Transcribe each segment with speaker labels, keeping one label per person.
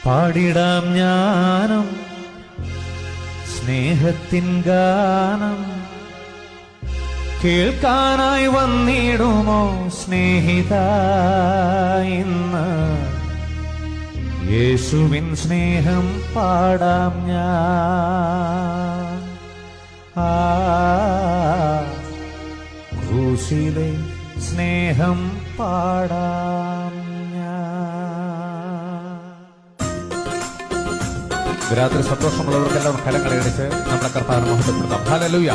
Speaker 1: പാടിടാം ഞാനും സ്നേഹത്തിൻ ഗാനം, കേൾക്കാനായി വന്നിടുമോ സ്നേഹിത ഇന്ന്? യേശുവിൻ സ്നേഹം പാടാം ഞാൻ. ക്രൂശിലെ സ്നേഹം പാടാം ഞാൻ. രാത്രി സന്തോഷമുള്ളവർക്കെല്ലാം കരങ്ങളടിച്ച് നമ്മുടെ കർത്താവിനെ മഹത്വപ്പെടുത്താം. ഹല്ലേലൂയ.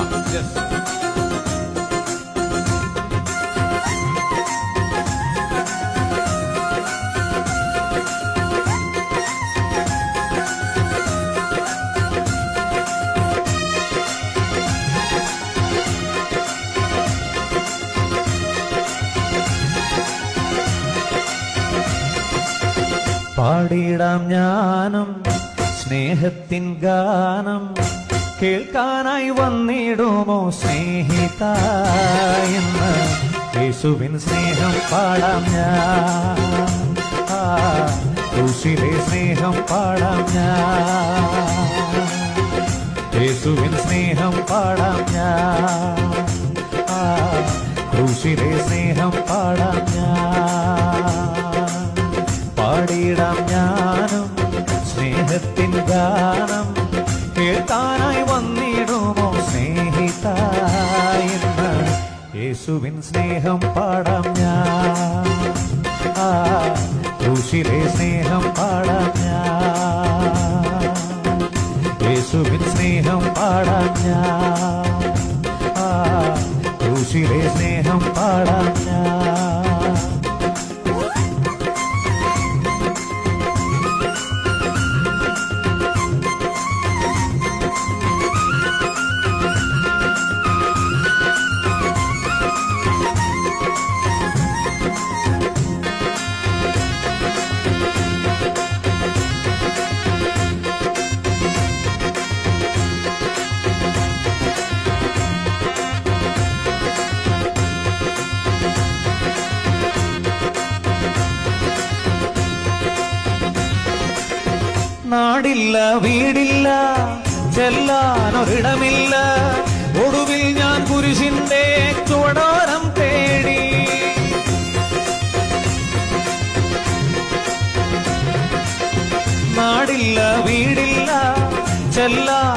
Speaker 1: പാടിടാം ഞാനും സ്നേഹത്തിൻ ഗാനം, കേൾക്കാനായി വന്നിടുമോ സ്നേഹിത ഇന്ന്? യേശുവിൻ സ്നേഹം പാടാം ഞാൻ. ക്രൂശിലെ സ്നേഹം പാടാം ഞാൻ. യേശുവിൻ സ്നേഹം പാടാം ഞാൻ. ക്രൂശിലെ സ്നേഹം പാടാം ഞാൻ. പാടിടാം ഞാനും സ്നേഹത്തിൻ ഗാനം, കേൾക്കാനായി വന്നിടുമോ സ്നേഹിത ഇന്ന്? യേശുവിൻ സ്നേഹം പാടാം ഞാൻ. ക്രൂശിലെ സ്നേഹം പാടാം ഞാൻ. യേശുവിൻ സ്നേഹം പാടാം ഞാൻ. ക്രൂശിലെ സ്നേഹം പാടാം ഞാൻ. നാടില്ല, വീടില്ല, ചെല്ലാനൊരിടമില്ല, ഒടുവിൽ ഞാൻ കുരിശിന്റെ ചുവടോരം തേടി. നാടില്ല, വീടില്ല, ചെല്ലാൻ